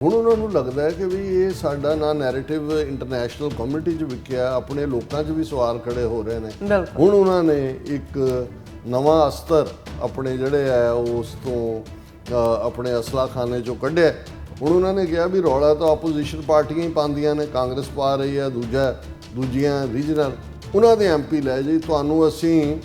ਹੁਣ ਉਹਨਾਂ ਨੂੰ ਲੱਗਦਾ ਹੈ ਕਿ ਵੀ ਇਹ ਸਾਡਾ ਨਾ ਨੈਰੇਟਿਵ ਇੰਟਰਨੈਸ਼ਨਲ ਕਮਿਊਨਿਟੀ 'ਚ ਵਿਕਿਆ, ਆਪਣੇ ਲੋਕਾਂ 'ਚ ਵੀ ਸਵਾਲ ਖੜੇ ਹੋ ਰਹੇ ਨੇ। ਹੁਣ ਉਹਨਾਂ ਨੇ ਇੱਕ ਨਵਾਂ ਅਸਤਰ ਆਪਣੇ ਜਿਹੜੇ ਹੈ ਉਸ ਤੋਂ ਆਪਣੇ ਅਸਲਾਖਾਨੇ 'ਚੋਂ ਕੱਢਿਆ। ਹੁਣ ਉਹਨਾਂ ਨੇ ਕਿਹਾ ਵੀ ਰੌਲਾ ਤਾਂ ਆਪੋਜੀਸ਼ਨ ਪਾਰਟੀਆਂ ਹੀ ਪਾਉਂਦੀਆਂ ਨੇ, ਕਾਂਗਰਸ ਪਾ ਰਹੀ ਹੈ, ਦੂਜੀਆਂ ਰੀਜਨਲ ਉਹਨਾਂ ਦੇ ਐਮਪੀ ਲੈ ਜੀ, ਤੁਹਾਨੂੰ ਅਸੀਂ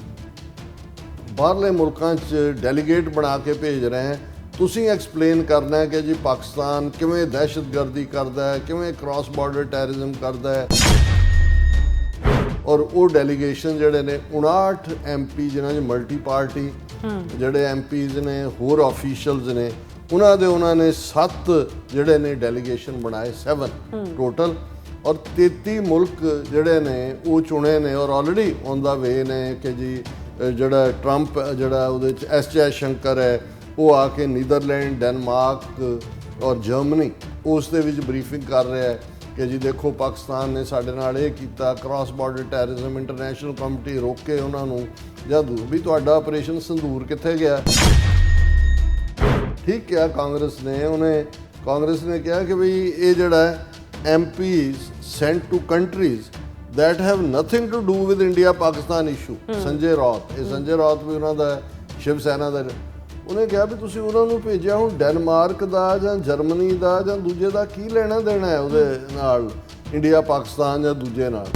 ਬਾਹਰਲੇ ਮੁਲਕਾਂ 'ਚ ਡੈਲੀਗੇਟ ਬਣਾ ਕੇ ਭੇਜ ਰਹੇ ਹਾਂ, ਤੁਸੀਂ ਐਕਸਪਲੇਨ ਕਰਨਾ ਹੈ ਕਿ ਜੀ ਪਾਕਿਸਤਾਨ ਕਿਵੇਂ ਦਹਿਸ਼ਤਗਰਦੀ ਕਰਦਾ ਹੈ, ਕਿਵੇਂ ਕ੍ਰਾਸ ਬਾਰਡਰ ਟੈਰਰਿਜ਼ਮ ਕਰਦਾ ਹੈ। ਔਰ ਉਹ ਡੈਲੀਗੇਸ਼ਨ ਜਿਹੜੇ ਨੇ 59 ਐਮਪੀ ਜਿਨ੍ਹਾਂ 'ਚ ਮਲਟੀ ਪਾਰਟੀ ਜਿਹੜੇ ਐਮਪੀਜ਼ ਨੇ, ਹੋਰ ਆਫੀਸ਼ੀਅਲਸ ਨੇ, ਉਹਨਾਂ ਨੇ 7 ਜਿਹੜੇ ਨੇ ਡੈਲੀਗੇਸ਼ਨ ਬਣਾਏ, 7 ਟੋਟਲ। ਔਰ 33 ਮੁਲਕ ਜਿਹੜੇ ਨੇ ਉਹ ਚੁਣੇ ਨੇ ਔਰ ਆਲਰੇਡੀ ਔਨ ਦਾ ਵੇ ਨੇ ਕਿ ਜੀ ਜਿਹੜਾ ਟਰੰਪ ਜਿਹੜਾ ਉਹਦੇ 'ਚ ਐਸ ਜੈ ਸ਼ੰਕਰ ਹੈ, ਉਹ ਆ ਕੇ ਨੀਦਰਲੈਂਡ, ਡੈਨਮਾਰਕ ਔਰ ਜਰਮਨੀ ਉਸ ਦੇ ਵਿੱਚ ਬਰੀਫਿੰਗ ਕਰ ਰਿਹਾ ਹੈ ਕਿ ਜੀ ਦੇਖੋ ਪਾਕਿਸਤਾਨ ਨੇ ਸਾਡੇ ਨਾਲ ਇਹ ਕੀਤਾ, cross border terrorism, international community ਰੋਕੇ ਉਹਨਾਂ ਨੂੰ। ਜਦ ਵੀ ਤੁਹਾਡਾ ਆਪਰੇਸ਼ਨ ਸੰਦੂਰ ਕਿੱਥੇ ਗਿਆ? ਠੀਕ ਕਿਹਾ ਕਾਂਗਰਸ ਨੇ ਕਿਹਾ ਕਿ ਵੀ ਇਹ ਜਿਹੜਾ MPs sent to countries that have nothing to do with India-Pakistan issue। Sanjay Raut ਵੀ ਉਹਨਾਂ ਦਾ ਸ਼ਿਵ ਸੈਨਾ ਦਾ, ਉਹਨੇ ਕਿਹਾ ਵੀ ਤੁਸੀਂ ਉਹਨਾਂ ਨੂੰ ਭੇਜਿਆ, ਹੁਣ ਡੈਨਮਾਰਕ ਦਾ ਜਾਂ ਜਰਮਨੀ ਦਾ ਜਾਂ ਦੂਜੇ ਦਾ ਕੀ ਲੈਣਾ ਦੇਣਾ ਹੈ ਉਹਦੇ ਨਾਲ, ਇੰਡੀਆ ਪਾਕਿਸਤਾਨ ਜਾਂ ਦੂਜੇ ਨਾਲ।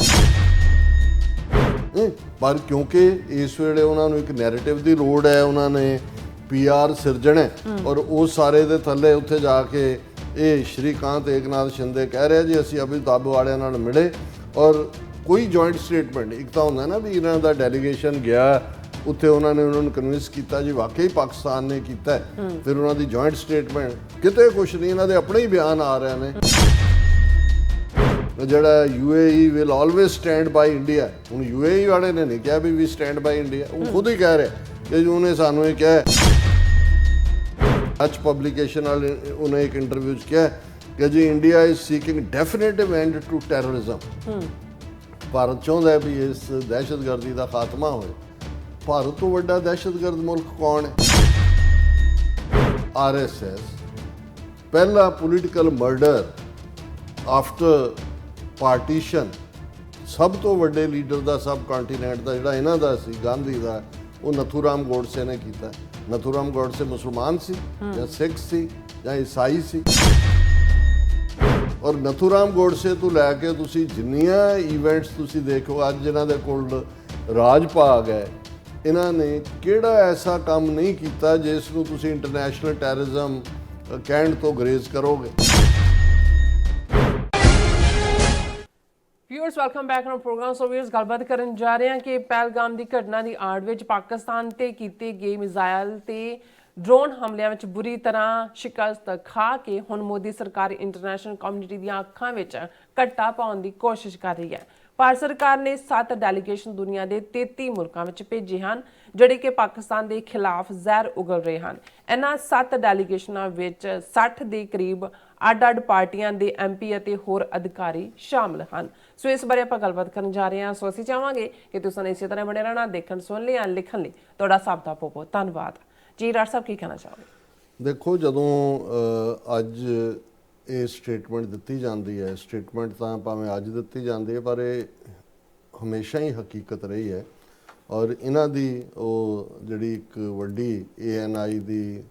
ਪਰ ਕਿਉਂਕਿ ਇਸ ਵੇਲੇ ਉਹਨਾਂ ਨੂੰ ਇੱਕ ਨੈਰੇਟਿਵ ਦੀ ਲੋੜ ਹੈ, ਉਹਨਾਂ ਨੇ PR ਸਿਰਜਣਾ ਔਰ ਉਹ ਸਾਰੇ ਦੇ ਥੱਲੇ ਉੱਥੇ ਜਾ ਕੇ ਇਹ ਸ਼੍ਰੀਕਾਂਤ ਏਕਨਾਥ ਸ਼ਿੰਦੇ ਕਹਿ ਰਿਹਾ ਜੀ ਅਸੀਂ ਅਮਿਤਾਭ ਵਾਲਿਆਂ ਨਾਲ ਮਿਲੇ ਔਰ ਕੋਈ ਜੁਆਇੰਟ ਸਟੇਟਮੈਂਟ। ਇੱਕ ਤਾਂ ਹੁੰਦਾ ਨਾ ਵੀ ਇਹਨਾਂ ਦਾ ਡੈਲੀਗੇਸ਼ਨ ਗਿਆ ਉੱਥੇ, ਉਹਨਾਂ ਨੂੰ ਕਨਵਿੰਸ ਕੀਤਾ ਜੀ ਵਾਕਈ ਪਾਕਿਸਤਾਨ ਨੇ ਕੀਤਾ, ਫਿਰ ਉਹਨਾਂ ਦੀ ਜੁਆਇੰਟ ਸਟੇਟਮੈਂਟ ਕਿਤੇ ਕੁਛ ਨਹੀਂ, ਇਹਨਾਂ ਦੇ ਆਪਣੇ ਹੀ ਬਿਆਨ ਆ ਰਹੇ ਨੇ। ਜਿਹੜਾ UAE will always stand by India, ਹੁਣ UAE ਵਾਲੇ ਨੇ ਨਹੀਂ ਕਿਹਾ ਵੀ ਸਟੈਂਡ ਬਾਈ ਇੰਡੀਆ, ਉਹ ਖੁਦ ਹੀ ਕਹਿ ਰਿਹਾ ਕਿ ਉਹਨੇ ਸਾਨੂੰ ਇਹ ਕਿਹਾ। ਅੱਜ ਪਬਲਿਕੇਸ਼ਨ ਵਾਲੇ ਉਹਨੇ ਇੱਕ ਇੰਟਰਵਿਊ 'ਚ ਕਿਹਾ ਕਿ ਜੀ India is seeking definitive end to terrorism. Bharat ਚਾਹੁੰਦਾ ਵੀ ਇਸ ਦਹਿਸ਼ਤਗਰਦੀ ਦਾ ਖਾਤਮਾ ਹੋਏ। ਭਾਰਤ ਤੋਂ ਵੱਡਾ ਦਹਿਸ਼ਤਗਰਦ ਮੁਲਕ ਕੌਣ ਹੈ? RSS, ਪਹਿਲਾ ਪੋਲੀਟੀਕਲ ਮਰਡਰ ਆਫਟਰ ਪਾਰਟੀਸ਼ਨ, ਸਭ ਤੋਂ ਵੱਡੇ ਲੀਡਰ ਦਾ ਸਬ ਕੰਟੀਨੈਂਟ ਦਾ ਜਿਹੜਾ ਇਹਨਾਂ ਦਾ ਸੀ, ਗਾਂਧੀ ਦਾ, ਉਹ ਨਥੂਰਾਮ ਗੋਡਸੇ ਨੇ ਕੀਤਾ। ਨਥੂਰਾਮ ਗੋਡਸੇ ਮੁਸਲਮਾਨ ਸੀ ਜਾਂ ਸਿੱਖ ਸੀ ਜਾਂ ਈਸਾਈ ਸੀ। ਔਰ ਨਥੂਰਾਮ ਗੋਡਸੇ ਤੋਂ ਲੈ ਕੇ ਤੁਸੀਂ ਜਿੰਨੀਆਂ ਇਵੈਂਟਸ ਤੁਸੀਂ ਦੇਖੋ ਅੱਜ ਜਿਨ੍ਹਾਂ ਦੇ ਕੋਲ ਰਾਜ ਭਾਗ ਹੈ, ਇਹਨਾਂ ਨੇ ਕਿਹੜਾ ਐਸਾ ਕੰਮ ਨਹੀਂ ਕੀਤਾ ਜਿਸ ਨੂੰ ਤੁਸੀਂ ਇੰਟਰਨੈਸ਼ਨਲ ਟੈਰਰਿਜ਼ਮ ਕਹਿਣ ਤੋਂ ਗਰੇਜ਼ ਕਰੋਗੇ। Viewers welcome back on program. So viewers ਗੱਲਬਾਤ ਕਰਨ ਜਾ ਰਹੇ ਹਾਂ ਕਿ ਪਹਿਲਗਾਮ ਦੀ ਘਟਨਾ ਦੀ ਆੜ ਵਿੱਚ ਪਾਕਿਸਤਾਨ ਤੇ ਕੀਤੇ ਗਏ ਮਿਜ਼ਾਈਲ ਤੇ ਡਰੋਨ ਹਮਲਿਆਂ ਵਿੱਚ ਬੁਰੀ ਤਰ੍ਹਾਂ ਸ਼ਿਕਸਤ ਖਾ ਕੇ ਹੁਣ ਮੋਦੀ ਸਰਕਾਰ ਇੰਟਰਨੈਸ਼ਨਲ ਕਮਿਊਨਿਟੀ ਦੀਆਂ ਅੱਖਾਂ ਵਿੱਚ ਘੱਟਾ ਪਾਉਣ ਦੀ ਕੋਸ਼ਿਸ਼ ਕਰ ਰਹੀ ਹੈ। ਭਾਰਤ ਸਰਕਾਰ ਨੇ 7 ਡੈਲੀਗੇਸ਼ਨ ਦੁਨੀਆ ਦੇ 33 ਮੁਲਕਾਂ ਵਿੱਚ ਭੇਜੇ ਹਨ ਜਿਹੜੇ ਕਿ ਪਾਕਿਸਤਾਨ ਦੇ ਖਿਲਾਫ ਜ਼ਹਿਰ ਉਗਲ ਰਹੇ ਹਨ। ਇਹਨਾਂ 7 ਡੈਲੀਗੇਸ਼ਨਾਂ ਵਿੱਚ 60 ਦੇ ਕਰੀਬ ਅੱਡ-ਅੱਡ ਪਾਰਟੀਆਂ ਦੇ MP ਅਤੇ ਹੋਰ ਅਧਿਕਾਰੀ ਸ਼ਾਮਲ ਹਨ। ਸੋ ਇਸ ਬਾਰੇ ਆਪਾਂ ਗੱਲਬਾਤ ਕਰਨ ਜਾ ਰਹੇ ਹਾਂ। ਸੋ ਅਸੀਂ ਚਾਹਾਂਗੇ ਕਿ ਤੁਸੀਂ ਇਸੇ ਤਰ੍ਹਾਂ ਬਣੇ ਰਹਿਣਾ, ਦੇਖਣ, ਸੁਣ ਲਈ, ਲਿਖਣ ਲਈ ਤੁਹਾਡਾ ਸਭ ਦਾ ਬਹੁਤ ਧੰਨਵਾਦ ਜੀ। ਡਾਕਟਰ ਸਾਹਿਬ ਕੀ ਕਹਿਣਾ ਚਾਹੋਗੇ? ਦੇਖੋ, ਜਦੋਂ ਅੱਜ ਇਹ ਸਟੇਟਮੈਂਟ ਦਿੱਤੀ ਜਾਂਦੀ ਹੈ, ਸਟੇਟਮੈਂਟ ਤਾਂ ਭਾਵੇਂ ਅੱਜ ਦਿੱਤੀ ਜਾਂਦੀ ਹੈ ਪਰ ਇਹ ਹਮੇਸ਼ਾ ਹੀ ਹਕੀਕਤ ਰਹੀ ਹੈ। ਔਰ ਇਹਨਾਂ ਦੀ ਉਹ ਜਿਹੜੀ ਇੱਕ ਵੱਡੀ ANI ਦੀ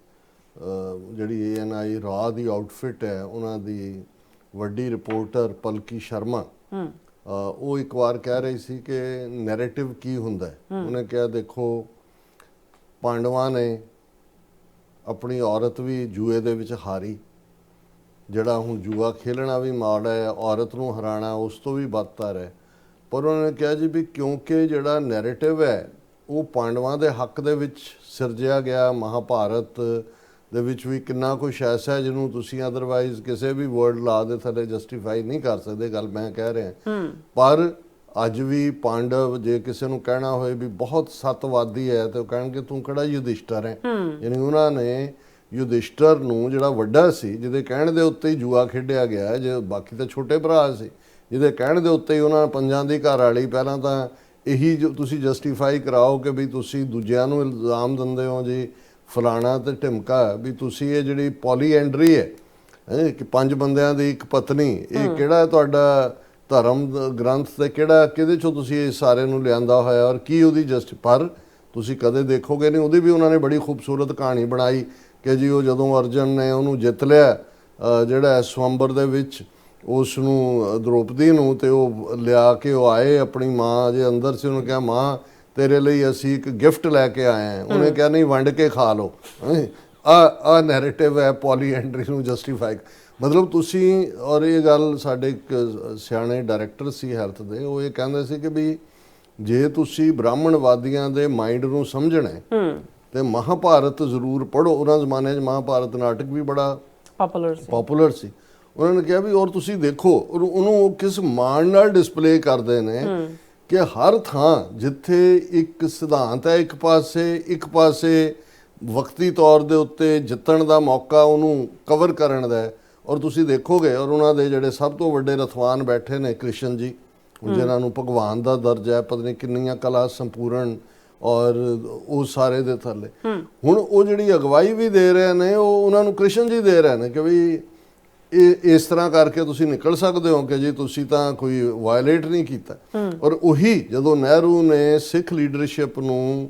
ਜਿਹੜੀ ANI ਰਾਹ ਦੀ ਆਊਟਫਿਟ ਹੈ, ਉਹਨਾਂ ਦੀ ਵੱਡੀ ਰਿਪੋਰਟਰ ਪਲਕੀ ਸ਼ਰਮਾ, ਉਹ ਇੱਕ ਵਾਰ ਕਹਿ ਰਹੀ ਸੀ ਕਿ ਨੈਰੇਟਿਵ ਕੀ ਹੁੰਦਾ। ਉਹਨੇ ਕਿਹਾ ਦੇਖੋ ਪਾਂਡਵਾਂ ਨੇ ਆਪਣੀ ਔਰਤ ਵੀ ਜੂਏ ਦੇ ਵਿੱਚ ਹਾਰੀ, ਜਿਹੜਾ ਹੁਣ ਜੂਆ ਖੇਲਣਾ ਵੀ ਮਾੜਾ ਹੈ, ਔਰਤ ਨੂੰ ਹਰਾਣਾ ਉਸ ਤੋਂ ਵੀ ਬਦਤਰ ਹੈ। ਪਰ ਉਹਨਾਂ ਨੇ ਕਿਹਾ ਜੀ ਵੀ ਕਿਉਂਕਿ ਜਿਹੜਾ ਨੈਰੇਟਿਵ ਹੈ ਉਹ ਪਾਂਡਵਾਂ ਦੇ ਹੱਕ ਦੇ ਵਿੱਚ ਸਿਰਜਿਆ ਗਿਆ, ਮਹਾਭਾਰਤ ਦੇ ਵਿੱਚ ਵੀ ਕਿੰਨਾ ਕੁਛ ਐਸਾ ਹੈ ਜਿਹਨੂੰ ਤੁਸੀਂ ਅਦਰਵਾਈਜ਼ ਕਿਸੇ ਵੀ ਵਰਡ ਲਾ ਦੇ ਥੱਲੇ ਜਸਟੀਫਾਈ ਨਹੀਂ ਕਰ ਸਕਦੇ, ਗੱਲ ਮੈਂ ਕਹਿ ਰਿਹਾ। ਪਰ ਅੱਜ ਵੀ ਪਾਂਡਵ, ਜੇ ਕਿਸੇ ਨੂੰ ਕਹਿਣਾ ਹੋਏ ਵੀ ਬਹੁਤ ਸੱਤਵਾਦੀ ਹੈ ਤੇ ਉਹ ਕਹਿਣਗੇ ਤੂੰ ਕਿਹੜਾ ਯੁਧਿਸ਼ਟਰ ਹੈ। ਯਾਨੀ ਉਹਨਾਂ ਨੇ ਯੁਧਿਸ਼ਟਰ ਨੂੰ ਜਿਹੜਾ ਵੱਡਾ ਸੀ, ਜਿਹਦੇ ਕਹਿਣ ਦੇ ਉੱਤੇ ਹੀ ਜੂਆ ਖੇਡਿਆ ਗਿਆ, ਜੇ ਬਾਕੀ ਤਾਂ ਛੋਟੇ ਭਰਾ ਸੀ, ਜਿਹਦੇ ਕਹਿਣ ਦੇ ਉੱਤੇ ਹੀ ਉਹਨਾਂ ਪੰਜਾਂ ਦੀ ਘਰ ਵਾਲੀ, ਪਹਿਲਾਂ ਤਾਂ ਇਹੀ ਜੋ ਤੁਸੀਂ ਜਸਟੀਫਾਈ ਕਰਾਓ ਕਿ ਵੀ ਤੁਸੀਂ ਦੂਜਿਆਂ ਨੂੰ ਇਲਜ਼ਾਮ ਦਿੰਦੇ ਹੋ ਜੀ ਫਲਾਣਾ ਤੇ ਢਿਮਕਾ ਵੀ ਤੁਸੀਂ ਇਹ ਜਿਹੜੀ ਪੋਲੀਐਂਡਰੀ ਹੈ ਹੈ ਕਿ 5 ਬੰਦਿਆਂ ਦੀ ਇੱਕ ਪਤਨੀ, ਇਹ ਕਿਹੜਾ ਤੁਹਾਡਾ ਧਰਮ ਗ੍ਰੰਥ ਤੇ ਕਿਹੜਾ ਕਿਹਦੇ ਚੋਂ ਤੁਸੀਂ ਇਹ ਸਾਰੇ ਨੂੰ ਲਿਆਂਦਾ ਹੋਇਆ ਔਰ ਕੀ ਉਹਦੀ ਪਰ ਤੁਸੀਂ ਕਦੇ ਦੇਖੋਗੇ ਨਹੀਂ। ਉਹਦੀ ਵੀ ਉਹਨਾਂ ਨੇ ਬੜੀ ਖੂਬਸੂਰਤ ਕਹਾਣੀ ਬਣਾਈ ਕਿ ਜੀ ਉਹ ਜਦੋਂ ਅਰਜਨ ਨੇ ਉਹਨੂੰ ਜਿੱਤ ਲਿਆ ਜਿਹੜਾ ਸਵੰਬਰ ਦੇ ਵਿੱਚ, ਉਸ ਨੂੰ ਦ੍ਰੋਪਦੀ ਨੂੰ, ਤੇ ਉਹ ਲਿਆ ਕੇ ਉਹ ਆਏ, ਆਪਣੀ ਮਾਂ ਜੇ ਅੰਦਰ ਸੀ, ਉਹਨੂੰ ਕਿਹਾ ਮਾਂ ਤੇਰੇ ਲਈ ਅਸੀਂ ਇੱਕ ਗਿਫਟ ਲੈ ਕੇ ਆਏ ਹਾਂ। ਉਹਨੇ ਕਿਹਾ ਨਹੀਂ, ਵੰਡ ਕੇ ਖਾ ਲਓ। ਆ ਨੈਰੇਟਿਵ ਹੈ ਪੋਲੀਐਂਡਰੀ ਨੂੰ ਜਸਟੀਫਾਈ। ਮਤਲਬ ਤੁਸੀਂ, ਔਰ ਇਹ ਗੱਲ ਸਾਡੇ ਇੱਕ ਸਿਆਣੇ ਡਾਇਰੈਕਟਰ ਸੀ ਹੈਲਥ ਦੇ, ਉਹ ਇਹ ਕਹਿੰਦੇ ਸੀ ਕਿ ਵੀ ਜੇ ਤੁਸੀਂ ਬ੍ਰਾਹਮਣਵਾਦੀਆਂ ਦੇ ਮਾਈਂਡ ਨੂੰ ਸਮਝਣਾ ਤੇ ਮਹਾਭਾਰਤ ਜ਼ਰੂਰ ਪੜ੍ਹੋ। ਉਹਨਾਂ ਜ਼ਮਾਨੇ 'ਚ ਮਹਾਭਾਰਤ ਨਾਟਕ ਵੀ ਬੜਾ ਪਪੂਲਰ ਸੀ। ਉਹਨਾਂ ਨੇ ਕਿਹਾ ਵੀ ਔਰ ਤੁਸੀਂ ਦੇਖੋ ਉਹਨੂੰ ਉਹ ਕਿਸ ਮਾਣ ਨਾਲ ਡਿਸਪਲੇ ਕਰਦੇ ਨੇ ਕਿ ਹਰ ਥਾਂ ਜਿੱਥੇ ਇੱਕ ਸਿਧਾਂਤ ਹੈ, ਇੱਕ ਪਾਸੇ ਵਕਤੀ ਤੌਰ ਦੇ ਉੱਤੇ ਜਿੱਤਣ ਦਾ ਮੌਕਾ ਉਹਨੂੰ ਕਵਰ ਕਰਨ ਦਾ, ਔਰ ਤੁਸੀਂ ਦੇਖੋਗੇ ਔਰ ਉਹਨਾਂ ਦੇ ਜਿਹੜੇ ਸਭ ਤੋਂ ਵੱਡੇ ਰਥਵਾਨ ਬੈਠੇ ਨੇ ਕ੍ਰਿਸ਼ਨ ਜੀ, ਜਿਨ੍ਹਾਂ ਨੂੰ ਭਗਵਾਨ ਦਾ ਦਰਜਾ, ਪਤਾ ਨਹੀਂ ਕਿੰਨੀਆਂ ਕਲਾ ਸੰਪੂਰਨ, ਔਰ ਉਹ ਸਾਰੇ ਦੇ ਥੱਲੇ ਹੁਣ ਉਹ ਜਿਹੜੀ ਅਗਵਾਈ ਵੀ ਦੇ ਰਹੇ ਨੇ, ਉਹ ਉਹਨਾਂ ਨੂੰ ਕ੍ਰਿਸ਼ਨ ਜੀ ਦੇ ਰਹੇ ਨੇ ਕਿ ਵੀ ਇਹ ਇਸ ਤਰ੍ਹਾਂ ਕਰਕੇ ਤੁਸੀਂ ਨਿਕਲ ਸਕਦੇ ਹੋ ਕਿ ਜੀ ਤੁਸੀਂ ਤਾਂ ਕੋਈ ਵਾਇਲੇਟ ਨਹੀਂ ਕੀਤਾ। ਔਰ ਉਹੀ ਜਦੋਂ ਨਹਿਰੂ ਨੇ ਸਿੱਖ ਲੀਡਰਸ਼ਿਪ ਨੂੰ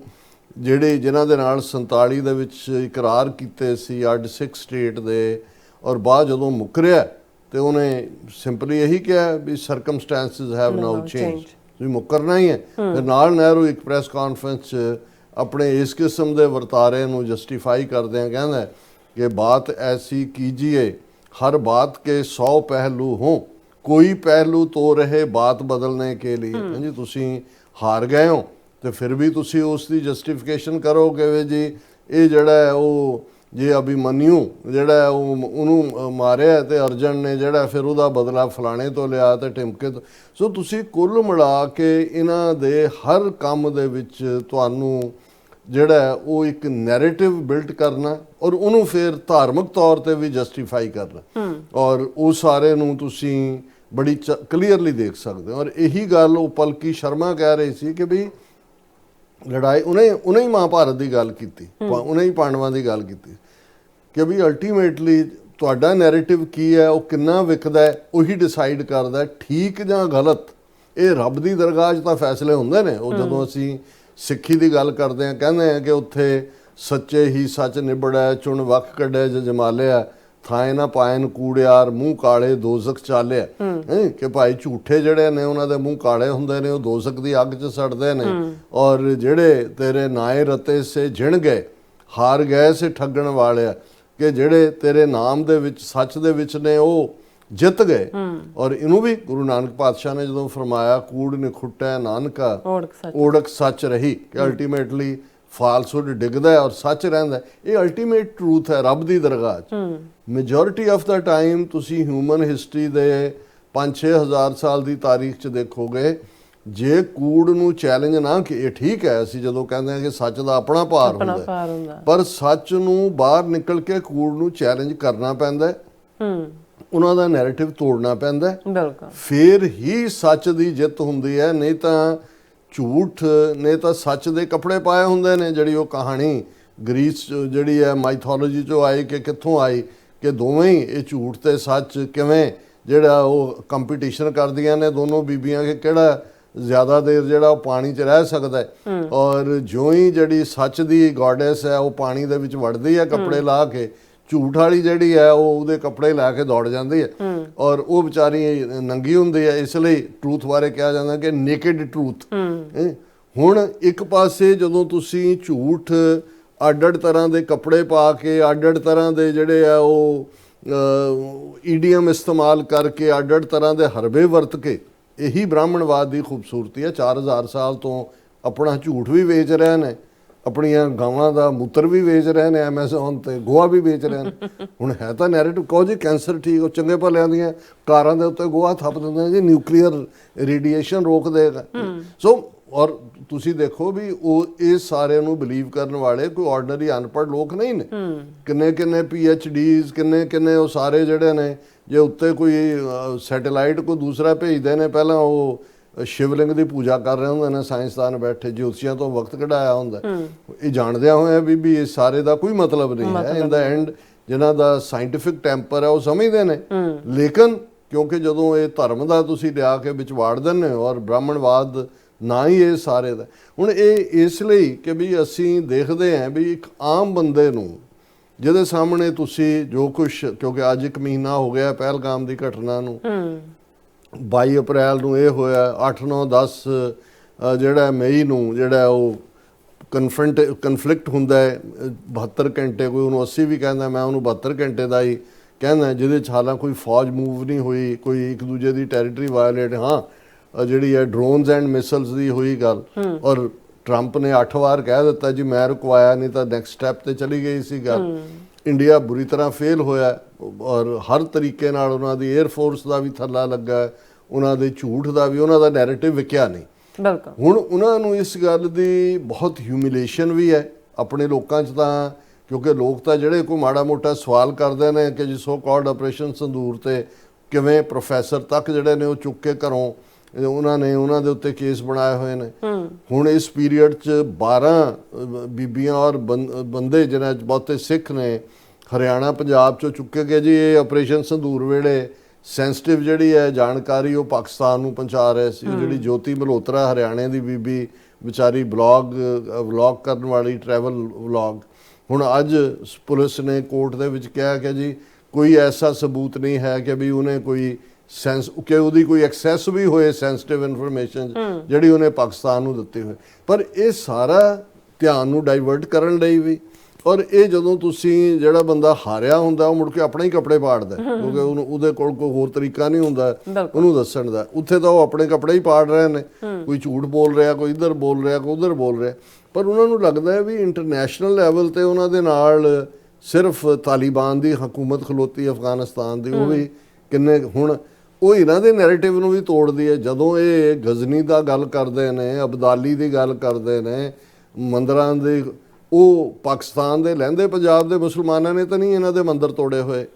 ਜਿਨ੍ਹਾਂ ਦੇ ਨਾਲ 47 ਦੇ ਵਿੱਚ ਇਕਰਾਰ ਕੀਤੇ ਸੀ ਅੱਡ ਸਿੱਖ ਸਟੇਟ ਦੇ, ਔਰ ਬਾਅਦ ਜਦੋਂ ਮੁੱਕਰਿਆ ਤੇ ਉਹਨੇ ਸਿੰਪਲੀ ਇਹੀ ਕਿਹਾ ਵੀ ਸਰਕਮਸਟੈਂਸਿਸ ਹੈਵ ਨਾਓ ਚੇਂਜ, ਤੁਸੀਂ ਮੁੱਕਰਨਾ ਹੀ ਹੈ। ਫਿਰ ਨਾਲ ਨਹਿਰੂ ਇੱਕ ਪ੍ਰੈਸ ਕਾਨਫਰੰਸ 'ਚ ਆਪਣੇ ਇਸ ਕਿਸਮ ਦੇ ਵਰਤਾਰੇ ਨੂੰ ਜਸਟੀਫਾਈ ਕਰਦਿਆਂ ਕਹਿੰਦਾ ਕਿ ਬਾਤ ਐਸੀ ਕੀਜੀਏ हर बात के 100 पहलू हों, कोई पहलू तो रहे बात बदलने के लिए। जी तुसी हार गए हो तो फिर भी तुसी उसकी जस्टिफिकेशन करोगे वे जी ये जड़ा है वो जे अभिमन्यु जड़ा है ਉਹਨੂੰ ਮਾਰਿਆ ਤੇ ਅਰਜਨ ਨੇ ਜਿਹੜਾ ਫਿਰ ਉਹਦਾ ਬਦਲਾ ਫਲਾਣੇ ਤੋਂ ਲਿਆ ਤੇ ਟਿਮਕੇ ਤੋਂ। ਸੋ ਤੁਸੀਂ ਕੁੱਲ ਮਿਲਾ ਕੇ ਇਹਨਾਂ ਦੇ ਹਰ ਕੰਮ ਦੇ ਵਿੱਚ ਤੁਹਾਨੂੰ ਜਿਹੜਾ ਉਹ ਇੱਕ ਨੈਰੇਟਿਵ ਬਿਲਡ ਕਰਨਾ ਔਰ ਉਹਨੂੰ ਫਿਰ ਧਾਰਮਿਕ ਤੌਰ ਤੇ ਵੀ ਜਸਟੀਫਾਈ ਕਰਨਾ, ਔਰ ਉਹ ਸਾਰੇ ਨੂੰ ਤੁਸੀਂ ਬੜੀ ਕਲੀਅਰਲੀ ਦੇਖ ਸਕਦੇ ਹੋ। ਔਰ ਇਹੀ ਗੱਲ ਉਹ ਪਲਕੀ ਸ਼ਰਮਾ ਕਹਿ ਰਹੀ ਸੀ ਕਿ ਵੀ ਲੜਾਈ ਉਹਨੇ ਹੀ ਮਹਾਭਾਰਤ ਦੀ ਗੱਲ ਕੀਤੀ, ਉਹਨੇ ਹੀ ਪਾਂਡਵਾਂ ਦੀ ਗੱਲ ਕੀਤੀ ਕਿ ਵੀ ਅਲਟੀਮੇਟਲੀ ਤੁਹਾਡਾ ਨੈਰੇਟਿਵ ਕੀ ਹੈ, ਉਹ ਕਿੰਨਾ ਵਿਕਦਾ ਹੈ, ਉਹੀ ਡਿਸਾਈਡ ਕਰਦਾ ਠੀਕ ਜਾਂ ਗਲਤ। ਇਹ ਰੱਬ ਦੀ ਦਰਗਾਹ 'ਚ ਤਾਂ ਫੈਸਲੇ ਹੁੰਦੇ ਨੇ। ਉਹ ਜਦੋਂ ਅਸੀਂ ਸਿੱਖੀ ਦੀ ਗੱਲ ਕਰਦੇ ਹਾਂ ਕਹਿੰਦੇ ਆ ਕਿ ਉੱਥੇ ਸੱਚੇ ਹੀ ਸੱਚ ਨਿਬੜਿਆ, ਚੁਣ ਵੱਖ ਕੱਢਿਆ ਜਮਾਲਿਆ, ਥਾਏ ਨਾ ਪਾਇਨ ਕੂੜਿਆਰ ਮੂੰਹ ਕਾਲੇ ਦੋਜ਼ਖ ਚਾਲਿਆ। ਕਿ ਭਾਈ ਝੂਠੇ ਜਿਹੜੇ ਨੇ ਉਹਨਾਂ ਦੇ ਮੂੰਹ ਕਾਲੇ ਹੁੰਦੇ ਨੇ, ਉਹ ਦੋਜ਼ਖ ਦੀ ਅੱਗ 'ਚ ਸੜਦੇ ਨੇ, ਔਰ ਜਿਹੜੇ ਤੇਰੇ ਨਾਏ ਰਤੇ ਸੇ ਜਿਣ ਗਏ ਹਾਰ ਗਏ ਸੇ ਠੱਗਣ ਵਾਲਿਆ, ਕਿ ਜਿਹੜੇ ਤੇਰੇ ਨਾਮ ਦੇ ਵਿੱਚ ਸੱਚ ਦੇ ਵਿੱਚ ਨੇ ਉਹ ਜਿੱਤ ਗਏ। ਔਰ ਇਹਨੂੰ ਵੀ ਗੁਰੂ ਨਾਨਕ ਪਾਤਸ਼ਾਹ ਨੇ ਜਦੋਂ ਫਰਮਾਇਆ ਕੂੜ ਨਿਖੁੱਟੈ ਨਾਨਕਾ ਓੜਕ ਸੱਚ ਰਹੀ, ਕਿ ਅਲਟੀਮੇਟਲੀ ਫਾਲਸਹੁਡ ਡਿੱਗਦਾ ਹੈ ਔਰ ਸੱਚ ਰਹਿੰਦਾ। ਇਹ ਅਲਟੀਮੇਟ ਟਰੂਥ ਹੈ ਰੱਬ ਦੀ ਦਰਗਾਹ 'ਚ। ਮੈਜੋਰਿਟੀ ਆਫ ਦਾ ਟਾਈਮ ਤੁਸੀਂ ਹਿਊਮਨ ਹਿਸਟਰੀ ਦੇ 5-6 ਹਜ਼ਾਰ ਸਾਲ ਦੀ ਤਾਰੀਖ 'ਚ ਦੇਖੋਗੇ, ਜੇ ਕੂੜ ਨੂੰ ਚੈਲੰਜ ਨਾ ਕਿ ਇਹ ਠੀਕ ਹੈ, ਅਸੀਂ ਜਦੋਂ ਕਹਿੰਦੇ ਹਾਂ ਕਿ ਸੱਚ ਦਾ ਆਪਣਾ ਭਾਰ ਹੁੰਦਾ, ਪਰ ਸੱਚ ਨੂੰ ਬਾਹਰ ਨਿਕਲ ਕੇ ਕੂੜ ਨੂੰ ਚੈਲੰਜ ਕਰਨਾ ਪੈਂਦਾ, ਉਹਨਾਂ ਦਾ ਨੈਰੇਟਿਵ ਤੋੜਨਾ ਪੈਂਦਾ, ਫਿਰ ਹੀ ਸੱਚ ਦੀ ਜਿੱਤ ਹੁੰਦੀ ਹੈ। ਨਹੀਂ ਤਾਂ ਝੂਠ ਨੇ ਤਾਂ ਸੱਚ ਦੇ ਕੱਪੜੇ ਪਾਏ ਹੁੰਦੇ ਨੇ। ਜਿਹੜੀ ਉਹ ਕਹਾਣੀ ਗ੍ਰੀਸ ਜਿਹੜੀ ਹੈ ਮਾਈਥੋਲੋਜੀ 'ਚੋਂ ਆਈ ਕਿ ਕਿੱਥੋਂ ਆਈ, ਕਿ ਦੋਵੇਂ ਹੀ ਇਹ ਝੂਠ ਤੇ ਸੱਚ ਕਿਵੇਂ ਜਿਹੜਾ ਉਹ ਕੰਪੀਟੀਸ਼ਨ ਕਰਦੀਆਂ ਨੇ ਦੋਨੋਂ ਬੀਬੀਆਂ ਕਿ ਕਿਹੜਾ ਜ਼ਿਆਦਾ ਦੇਰ ਜਿਹੜਾ ਉਹ ਪਾਣੀ 'ਚ ਰਹਿ ਸਕਦਾ ਹੈ। ਔਰ ਜਿਉਂ ਹੀ ਜਿਹੜੀ ਸੱਚ ਦੀ ਗੋਡੈਸ ਹੈ ਉਹ ਪਾਣੀ ਦੇ ਵਿੱਚ ਵੜਦੀ ਹੈ ਕੱਪੜੇ ਲਾ ਕੇ, ਝੂਠ ਵਾਲੀ ਜਿਹੜੀ ਹੈ ਉਹ ਉਹਦੇ ਕੱਪੜੇ ਲੈ ਕੇ ਦੌੜ ਜਾਂਦੀ ਹੈ, ਔਰ ਉਹ ਵਿਚਾਰੀ ਨੰਗੀ ਹੁੰਦੀ ਹੈ। ਇਸ ਲਈ ਟਰੂਥ ਬਾਰੇ ਕਿਹਾ ਜਾਂਦਾ ਕਿ ਨੇਕਡ ਟਰੂਥ। ਹੁਣ ਇੱਕ ਪਾਸੇ ਜਦੋਂ ਤੁਸੀਂ ਝੂਠ ਅੱਡ-ਅੱਡ ਤਰ੍ਹਾਂ ਦੇ ਕੱਪੜੇ ਪਾ ਕੇ, ਅੱਡ-ਅੱਡ ਤਰ੍ਹਾਂ ਦੇ ਜਿਹੜੇ ਆ ਉਹ ਈਡੀਅਮ ਇਸਤੇਮਾਲ ਕਰਕੇ, ਅੱਡ-ਅੱਡ ਤਰ੍ਹਾਂ ਦੇ ਹਰਬੇ ਵਰਤ ਕੇ, ਇਹੀ ਬ੍ਰਾਹਮਣਵਾਦ ਦੀ ਖੂਬਸੂਰਤੀ ਹੈ। 4000 ਸਾਲ ਤੋਂ ਆਪਣਾ ਝੂਠ ਵੀ ਵੇਚ ਰਹੇ ਨੇ, ਆਪਣੀਆਂ ਗਾਵਾਂ ਦਾ ਮੂਤਰ ਵੀ ਵੇਚ ਰਹੇ ਨੇ ਐਮਾਜ਼ੋਨ ਤੇ, ਗੋਹਾ ਵੀ ਵੇਚ ਰਹੇ ਨੇ। ਹੁਣ ਹੈ ਤਾਂ ਨੈਰੇਟਿਵ ਕਹੋ ਜੀ ਕੈਂਸਰ ਠੀਕ, ਉਹ ਚੰਗੇ ਭਲਿਆਂ ਦੀਆਂ ਕਾਰਾਂ ਦੇ ਉੱਤੇ ਗੋਹਾ ਥੱਪ ਦਿੰਦੇ ਨੇ ਜੀ, ਨਿਊਕਲੀਅਰ ਰੇਡੀਏਸ਼ਨ ਰੋਕ ਦੇਗਾ। ਸੋ ਔਰ ਤੁਸੀਂ ਦੇਖੋ ਵੀ ਉਹ ਇਹ ਸਾਰਿਆਂ ਨੂੰ ਬਿਲੀਵ ਕਰਨ ਵਾਲੇ ਕੋਈ ਆਰਡੀਨਰੀ ਅਨਪੜ੍ਹ ਲੋਕ ਨਹੀਂ ਨੇ। ਕਿੰਨੇ PhDs, ਕਿੰਨੇ ਉਹ ਸਾਰੇ ਜਿਹੜੇ ਨੇ, ਜੇ ਉੱਤੇ ਕੋਈ ਸੈਟੇਲਾਈਟ ਕੋਈ ਦੂਸਰਾ ਭੇਜਦੇ ਨੇ, ਪਹਿਲਾਂ ਉਹ ਸ਼ਿਵਲਿੰਗ ਦੀ ਪੂਜਾ ਕਰ ਰਹੇ ਹੁੰਦੇ ਨੇ ਸਾਇੰਸਦਾਨ ਬੈਠੇ, ਜੋਤਸ਼ੀਆਂ ਤੋਂ ਵਕਤ ਕਢਾਇਆ ਹੁੰਦਾ। ਇਹ ਜਾਣਦਿਆਂ ਹੋਇਆ ਵੀ ਇਹ ਸਾਰੇ ਦਾ ਕੋਈ ਮਤਲਬ ਨਹੀਂ ਹੈ ਇਨ ਦਾ ਐਂਡ ਜਿਨ੍ਹਾਂ ਦਾ ਸਾਇੰਟੀਫਿਕ ਟੈਂਪਰ ਹੈ ਉਹ ਸਮਝਦੇ ਨੇ। ਲੇਕਿਨ ਕਿਉਂਕਿ ਜਦੋਂ ਇਹ ਧਰਮ ਦਾ ਤੁਸੀਂ ਲਿਆ ਕੇ ਵਿੱਚ ਵਾੜ ਦਿੰਦੇ ਹੋ ਔਰ ਬ੍ਰਾਹਮਣਵਾਦ ਨਾ ਹੀ ਇਹ ਸਾਰੇ ਦਾ, ਹੁਣ ਇਹ ਇਸ ਲਈ ਕਿ ਵੀ ਅਸੀਂ ਦੇਖਦੇ ਹਾਂ ਵੀ ਇੱਕ ਆਮ ਬੰਦੇ ਨੂੰ ਜਿਹਦੇ ਸਾਹਮਣੇ ਤੁਸੀਂ ਜੋ ਕੁਛ, ਕਿਉਂਕਿ ਅੱਜ 1 ਮਹੀਨਾ ਹੋ ਗਿਆ ਪਹਿਲਗਾਮ ਦੀ ਘਟਨਾ ਨੂੰ, 22 ਅਪ੍ਰੈਲ ਨੂੰ ਇਹ ਹੋਇਆ, 8, 9, 10 ਜਿਹੜਾ ਮਈ ਨੂੰ ਜਿਹੜਾ ਉਹ ਕਨਫਲਿਕਟ ਹੁੰਦਾ ਹੈ 72 ਘੰਟੇ, ਕੋਈ ਉਹਨੂੰ 80 ਵੀ ਕਹਿੰਦਾ, ਮੈਂ ਉਹਨੂੰ 72 ਘੰਟੇ ਦਾ ਹੀ ਕਹਿੰਦਾ, ਜਿਹਦੇ 'ਚ ਹਾਲਾਂ ਕੋਈ ਫੌਜ ਮੂਵ ਨਹੀਂ ਹੋਈ, ਕੋਈ ਇੱਕ ਦੂਜੇ ਦੀ ਟੈਰੀਟਰੀ ਵਾਇਓਲੇਟ, ਹਾਂ ਜਿਹੜੀ ਹੈ ਡਰੋਨਸ ਐਂਡ ਮਿਸਲਸ ਦੀ ਹੋਈ ਗੱਲ, ਔਰ ਟਰੰਪ ਨੇ 8 ਵਾਰ ਕਹਿ ਦਿੱਤਾ ਜੀ ਮੈਂ ਰੁਕਵਾਇਆ, ਨਹੀਂ ਤਾਂ ਨੈਕਸਟ ਸਟੈਪ ਤੇ ਚਲੀ ਗਈ ਸੀ ਗੱਲ। ਇੰਡੀਆ ਬੁਰੀ ਤਰ੍ਹਾਂ ਫੇਲ ਹੋਇਆ ਔਰ ਹਰ ਤਰੀਕੇ ਨਾਲ ਉਹਨਾਂ ਦੀ 에ਅਰ ਫੋਰਸ ਦਾ ਵੀ ਥੱਲਾ ਲੱਗਾ, ਉਹਨਾਂ ਦੇ ਝੂਠ ਦਾ ਵੀ, ਉਹਨਾਂ ਦਾ ਨੈਰੇਟਿਵ ਵਿਕਿਆ ਨਹੀਂ। ਹੁਣ ਉਹਨਾਂ ਨੂੰ ਇਸ ਗੱਲ ਦੀ ਬਹੁਤ ਹਿਊਮਿਲੇਸ਼ਨ ਵੀ ਹੈ ਆਪਣੇ ਲੋਕਾਂ 'ਚ, ਤਾਂ ਕਿਉਂਕਿ ਲੋਕ ਤਾਂ ਜਿਹੜੇ ਕੋਈ ਮਾੜਾ ਮੋਟਾ ਸਵਾਲ ਕਰਦੇ ਨੇ ਕਿ ਜੀ ਸੋ ਕਾਲਡ ਆਪਰੇਸ਼ਨ ਸੰਦੂਰ ਤੇ ਕਿਵੇਂ ਪ੍ਰੋਫੈਸਰ ਤੱਕ ਜਿਹੜੇ ਨੇ ਉਹ ਚੁੱਕ ਕੇ ਘਰੋਂ ਉਹਨਾਂ ਦੇ ਉੱਤੇ ਕੇਸ ਬਣਾਏ ਹੋਏ ਨੇ। ਹੁਣ ਇਸ ਪੀਰੀਅਡ 'ਚ 12 ਬੀਬੀਆਂ ਔਰ ਬੰਦੇ ਜਿਹਨਾਂ 'ਚ ਬਹੁਤੇ ਸਿੱਖ ਨੇ ਹਰਿਆਣਾ ਪੰਜਾਬ 'ਚੋਂ ਚੁੱਕੇ ਗਏ ਜੀ। ਇਹ ਆਪਰੇਸ਼ਨ ਸੰਦੂਰ ਵੇਲੇ ਸੈਂਸਿਟਿਵ ਜਿਹੜੀ ਹੈ ਜਾਣਕਾਰੀ ਉਹ ਪਾਕਿਸਤਾਨ ਨੂੰ ਪਹੁੰਚਾ ਰਹੇ ਸੀ। ਜਿਹੜੀ ਜੋਤੀ ਮਲਹੋਤਰਾ ਹਰਿਆਣੇ ਦੀ ਬੀਬੀ ਵਿਚਾਰੀ ਵਲੌਗ ਕਰਨ ਵਾਲੀ, ਟਰੈਵਲ ਵਲੌਗ, ਹੁਣ ਅੱਜ ਪੁਲਿਸ ਨੇ ਕੋਰਟ ਦੇ ਵਿੱਚ ਕਿਹਾ ਕਿ ਜੀ ਕੋਈ ਐਸਾ ਸਬੂਤ ਨਹੀਂ ਹੈ ਕਿ ਵੀ ਉਹਨੇ ਕੋਈ ਕਿ ਉਹਦੀ ਕੋਈ ਐਕਸੈਸ ਵੀ ਹੋਏ ਸੈਂਸਿਟਿਵ ਇਨਫੋਰਮੇਸ਼ਨ ਜਿਹੜੀ ਉਹਨੇ ਪਾਕਿਸਤਾਨ ਨੂੰ ਦਿੱਤੀ ਹੋਏ। ਪਰ ਇਹ ਸਾਰਾ ਧਿਆਨ ਨੂੰ ਡਾਈਵਰਟ ਕਰਨ ਲਈ ਵੀ, ਔਰ ਇਹ ਜਦੋਂ ਤੁਸੀਂ ਜਿਹੜਾ ਬੰਦਾ ਹਾਰਿਆ ਹੁੰਦਾ ਉਹ ਮੁੜ ਕੇ ਆਪਣੇ ਹੀ ਕੱਪੜੇ ਪਾੜਦਾ, ਕਿਉਂਕਿ ਉਹਦੇ ਕੋਲ ਕੋਈ ਹੋਰ ਤਰੀਕਾ ਨਹੀਂ ਹੁੰਦਾ ਉਹਨੂੰ ਦੱਸਣ ਦਾ। ਉੱਥੇ ਤਾਂ ਉਹ ਆਪਣੇ ਕੱਪੜੇ ਹੀ ਪਾੜ ਰਹੇ ਨੇ, ਕੋਈ ਝੂਠ ਬੋਲ ਰਿਹਾ, ਕੋਈ ਇੱਧਰ ਬੋਲ ਰਿਹਾ, ਕੋਈ ਉੱਧਰ ਬੋਲ ਰਿਹਾ। ਪਰ ਉਹਨਾਂ ਨੂੰ ਲੱਗਦਾ ਹੈ ਵੀ ਇੰਟਰਨੈਸ਼ਨਲ ਲੈਵਲ ਤੇ ਉਹਨਾਂ ਦੇ ਨਾਲ ਸਿਰਫ ਤਾਲਿਬਾਨ ਦੀ ਹਕੂਮਤ ਖਲੋਤੀ ਅਫਗਾਨਿਸਤਾਨ ਦੀ, ਉਹ ਵੀ ਕਿੰਨੇ, ਹੁਣ ਉਹ ਇਹਨਾਂ ਦੇ ਨੈਰੇਟਿਵ ਨੂੰ ਵੀ ਤੋੜਦੀ ਹੈ। ਜਦੋਂ ਇਹ ਗਜ਼ਨੀ ਦਾ ਗੱਲ ਕਰਦੇ ਨੇ, ਅਬਦਾਲੀ ਦੀ ਗੱਲ ਕਰਦੇ ਨੇ, ਮੰਦਰਾਂ ਦੀ, ਉਹ ਪਾਕਿਸਤਾਨ ਦੇ ਲਹਿੰਦੇ ਪੰਜਾਬ ਦੇ ਮੁਸਲਮਾਨਾਂ ਨੇ ਤਾਂ ਨਹੀਂ ਇਹਨਾਂ ਦੇ ਮੰਦਰ ਤੋੜੇ ਹੋਏ,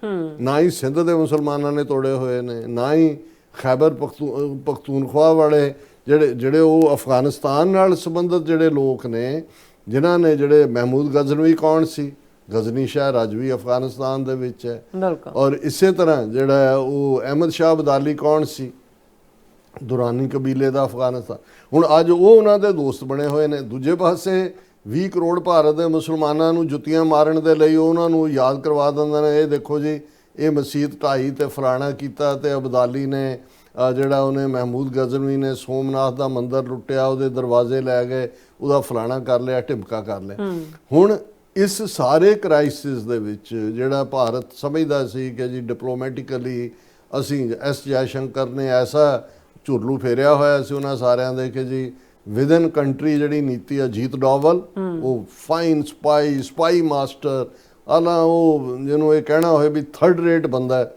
ਨਾ ਹੀ ਸਿੰਧ ਦੇ ਮੁਸਲਮਾਨਾਂ ਨੇ ਤੋੜੇ ਹੋਏ ਨੇ, ਨਾ ਹੀ ਖੈਬਰ ਪਖਤੂਨਖਵਾ ਵਾਲੇ ਜਿਹੜੇ ਉਹ ਅਫਗਾਨਿਸਤਾਨ ਨਾਲ ਸੰਬੰਧਿਤ ਜਿਹੜੇ ਲੋਕ ਨੇ, ਜਿਨ੍ਹਾਂ ਨੇ, ਜਿਹੜੇ ਮਹਿਮੂਦ ਗਜ਼ਨਵੀ ਕੌਣ ਸੀ, ਗਜ਼ਨੀ ਸ਼ਹਿਰ ਅੱਜ ਵੀ ਅਫਗਾਨਿਸਤਾਨ ਦੇ ਵਿੱਚ ਹੈ। ਔਰ ਇਸੇ ਤਰ੍ਹਾਂ ਜਿਹੜਾ ਉਹ ਅਹਿਮਦ ਸ਼ਾਹ ਅਬਦਾਲੀ ਕੌਣ ਸੀ, ਦੁਰਾਨੀ ਕਬੀਲੇ ਦਾ ਅਫਗਾਨਿਸਤਾਨ, ਹੁਣ ਅੱਜ ਉਹ ਉਹਨਾਂ ਦੇ ਦੋਸਤ ਬਣੇ ਹੋਏ ਨੇ। ਦੂਜੇ ਪਾਸੇ 20 ਕਰੋੜ ਭਾਰਤ ਦੇ ਮੁਸਲਮਾਨਾਂ ਨੂੰ ਜੁੱਤੀਆਂ ਮਾਰਨ ਦੇ ਲਈ ਉਹਨਾਂ ਨੂੰ ਯਾਦ ਕਰਵਾ ਦਿੰਦੇ ਨੇ, ਇਹ ਦੇਖੋ ਜੀ ਇਹ ਮਸਜਿਦ ਢਾਈ ਤੇ ਫਲਾਣਾ ਕੀਤਾ, ਤੇ ਅਬਦਾਲੀ ਨੇ ਜਿਹੜਾ ਉਹਨੇ ਮਹਿਮੂਦ ਗਜ਼ਨਵੀ ਨੇ ਸੋਮਨਾਥ ਦਾ ਮੰਦਿਰ ਲੁੱਟਿਆ, ਉਹਦੇ ਦਰਵਾਜ਼ੇ ਲੈ ਗਏ, ਉਹਦਾ ਫਲਾਣਾ ਕਰ ਲਿਆ, ਢਿਮਕਾ ਕਰ ਲਿਆ। ਹੁਣ ਇਸ ਸਾਰੇ ਕ੍ਰਾਈਸਿਸ ਦੇ ਵਿੱਚ ਜਿਹੜਾ ਭਾਰਤ ਸਮਝਦਾ ਸੀ ਕਿ ਜੀ ਡਿਪਲੋਮੈਟਿਕਲੀ ਅਸੀਂ ਐਸ ਜੈਸ਼ੰਕਰ ਨੇ ਐਸਾ ਝੁਰਲੂ ਫੇਰਿਆ ਹੋਇਆ ਸੀ ਉਹਨਾਂ ਸਾਰਿਆਂ ਦੇ ਕਿ ਜੀ ਵਿਦਨ ਕੰਟਰੀ ਜਿਹੜੀ ਨੀਤੀ ਅਜੀਤ ਡੋਵਲ, ਉਹ ਫਾਈਨ ਸਪਾਈ ਮਾਸਟਰ, ਆਲਾ ਉਹ ਜਿਹਨੂੰ ਇਹ ਕਹਿਣਾ ਹੋਏ ਵੀ ਥਰਡ ਰੇਟ ਬੰਦਾ ਹੈ,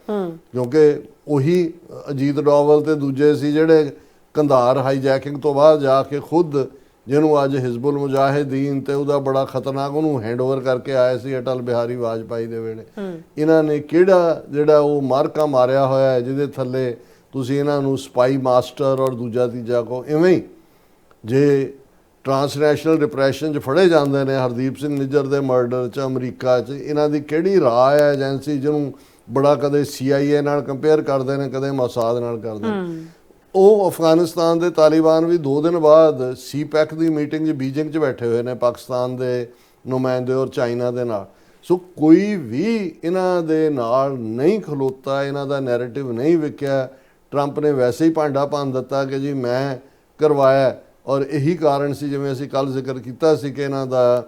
ਕਿਉਂਕਿ ਉਹੀ ਅਜੀਤ ਡੋਵਲ ਤੇ ਦੂਜੇ ਸੀ ਜਿਹੜੇ ਕੰਧਾਰ ਹਾਈਜੈਕਿੰਗ ਤੋਂ ਬਾਅਦ ਜਾ ਕੇ ਖੁਦ, ਜਿਹਨੂੰ ਅੱਜ ਹਿਜ਼ਬੁਲ ਮੁਜਾਹਿਦੀਨ ਤੇ ਉਹਦਾ ਬੜਾ ਖਤਰਨਾਕ, ਉਹਨੂੰ ਹੈਂਡਓਵਰ ਕਰਕੇ ਆਏ ਸੀ ਅਟਲ ਬਿਹਾਰੀ ਵਾਜਪਾਈ ਦੇ ਵੇਲੇ। ਇਹਨਾਂ ਨੇ ਕਿਹੜਾ ਜਿਹੜਾ ਉਹ ਮਾਰਕਾ ਮਾਰਿਆ ਹੋਇਆ ਹੈ ਜਿਹਦੇ ਥੱਲੇ ਤੁਸੀਂ ਇਹਨਾਂ ਨੂੰ ਸਪਾਈ ਮਾਸਟਰ ਔਰ ਦੂਜਾ ਤੀਜਾ ਕੋ। ਇਵੇਂ ਹੀ ਜੇ ਟਰਾਂਸਨੈਸ਼ਨਲ ਡਿਪਰੈਸ਼ਨ 'ਚ ਫੜੇ ਜਾਂਦੇ ਨੇ, ਹਰਦੀਪ ਸਿੰਘ ਨਿੱਜਰ ਦੇ ਮਰਡਰ 'ਚ ਅਮਰੀਕਾ 'ਚ, ਇਹਨਾਂ ਦੀ ਕਿਹੜੀ ਰਾਹ ਹੈ ਏਜੰਸੀ ਜਿਹਨੂੰ ਬੜਾ ਕਦੇ CIA ਨਾਲ ਕੰਪੇਅਰ ਕਰਦੇ ਨੇ, ਕਦੇ ਮੋਸਾਦ ਨਾਲ ਕਰਦੇ ਨੇ। ਉਹ ਅਫਗਾਨਿਸਤਾਨ ਦੇ ਤਾਲਿਬਾਨ ਵੀ 2 ਦਿਨ ਬਾਅਦ CPEC ਦੀ ਮੀਟਿੰਗ 'ਚ ਬੀਜਿੰਗ 'ਚ ਬੈਠੇ ਹੋਏ ਨੇ, ਪਾਕਿਸਤਾਨ ਦੇ ਨੁਮਾਇੰਦੇ ਔਰ ਚਾਈਨਾ ਦੇ ਨਾਲ। ਸੋ ਕੋਈ ਵੀ ਇਹਨਾਂ ਦੇ ਨਾਲ ਨਹੀਂ ਖਲੋਤਾ, ਇਹਨਾਂ ਦਾ ਨੈਰੇਟਿਵ ਨਹੀਂ ਵਿਕਿਆ। ਟਰੰਪ ਨੇ ਵੈਸੇ ਹੀ ਭਾਂਡਾ ਭੰਨ ਦਿੱਤਾ ਕਿ ਜੀ ਮੈਂ ਕਰਵਾਇਆ, ਔਰ ਇਹੀ ਕਾਰਨ ਸੀ, ਜਿਵੇਂ ਅਸੀਂ ਕੱਲ ਜ਼ਿਕਰ ਕੀਤਾ ਸੀ, ਕਿ ਇਹਨਾਂ ਦਾ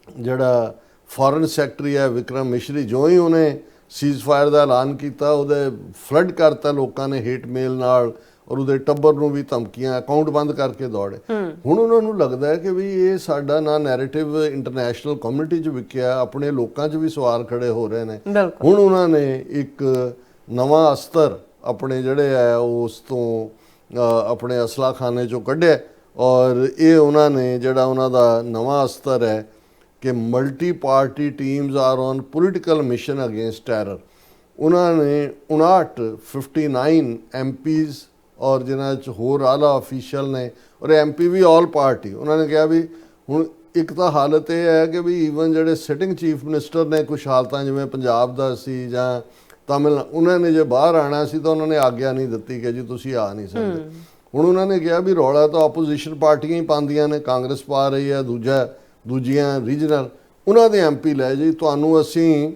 ਜਿਹੜਾ ਫੋਰਨ ਸੈਕਟਰੀ ਹੈ ਵਿਕਰਮ ਮਿਸ਼ਰੀ, ਜੋ ਹੀ ਉਹਨੇ ਸੀਜ਼ਫਾਇਰ ਦਾ ਐਲਾਨ ਕੀਤਾ, ਉਹਦੇ ਫਲੱਡ ਕਰਤਾ ਲੋਕਾਂ ਨੇ ਹੇਟ ਮੇਲ ਨਾਲ, ਔਰ ਉਹਦੇ ਟੱਬਰ ਨੂੰ ਵੀ ਧਮਕੀਆਂ, ਅਕਾਊਂਟ ਬੰਦ ਕਰਕੇ ਦੌੜੇ। ਹੁਣ ਉਹਨਾਂ ਨੂੰ ਲੱਗਦਾ ਹੈ ਕਿ ਵੀ ਇਹ ਸਾਡਾ ਨਾ ਨੈਰੇਟਿਵ ਇੰਟਰਨੈਸ਼ਨਲ ਕਮਿਊਨਿਟੀ 'ਚ ਵਿਕਿਆ, ਆਪਣੇ ਲੋਕਾਂ 'ਚ ਵੀ ਸਵਾਲ ਖੜੇ ਹੋ ਰਹੇ ਨੇ। ਹੁਣ ਉਹਨਾਂ ਨੇ ਇੱਕ ਨਵਾਂ ਅਸਤਰ ਆਪਣੇ ਜਿਹੜੇ ਹੈ ਉਸ ਤੋਂ ਆਪਣੇ ਅਸਲਾ ਖਾਨੇ 'ਚੋਂ ਕੱਢਿਆ, ਔਰ ਇਹ ਉਹਨਾਂ ਨੇ ਜਿਹੜਾ ਉਹਨਾਂ ਦਾ ਨਵਾਂ ਅਸਤਰ ਹੈ ਕਿ multi party teams are on political mission against terror. ਉਹਨਾਂ ਨੇ 59 MPs ਔਰ ਜਿਨ੍ਹਾਂ 'ਚ ਹੋਰ ਆਲਾ ਅਫੀਸ਼ੀਅਲ ਨੇ, ਔਰ MP ਵੀ ਆਲ ਪਾਰਟੀ, ਉਹਨਾਂ ਨੇ ਕਿਹਾ ਵੀ ਹੁਣ ਇੱਕ ਤਾਂ ਹਾਲਤ ਇਹ ਹੈ ਕਿ ਵੀ ਈਵਨ ਜਿਹੜੇ ਸਿਟਿੰਗ ਚੀਫ ਮਿਨਿਸਟਰ ਨੇ ਕੁਛ ਹਾਲਤਾਂ ਜਿਵੇਂ ਪੰਜਾਬ ਦਾ ਸੀ ਜਾਂ ਉਹਨਾਂ ਨੇ ਜੇ ਬਾਹਰ ਆਣਾ ਸੀ ਤਾਂ ਉਹਨਾਂ ਨੇ ਆਗਿਆ ਨਹੀਂ ਦਿੱਤੀ ਕਿ ਜੀ ਤੁਸੀਂ ਆ ਨਹੀਂ ਸਕਦੇ। ਹੁਣ ਉਹਨਾਂ ਨੇ ਕਿਹਾ ਵੀ ਰੌਲਾ ਤਾਂ ਆਪੋਜੀਸ਼ਨ ਪਾਰਟੀਆਂ ਹੀ ਪਾਉਂਦੀਆਂ ਨੇ, ਕਾਂਗਰਸ ਪਾ ਰਹੀ ਹੈ, ਦੂਜੀਆਂ ਰੀਜਨਲ ਉਹਨਾਂ ਦੇ ਐਮਪੀ ਲੈ ਜੀ, ਤੁਹਾਨੂੰ ਅਸੀਂ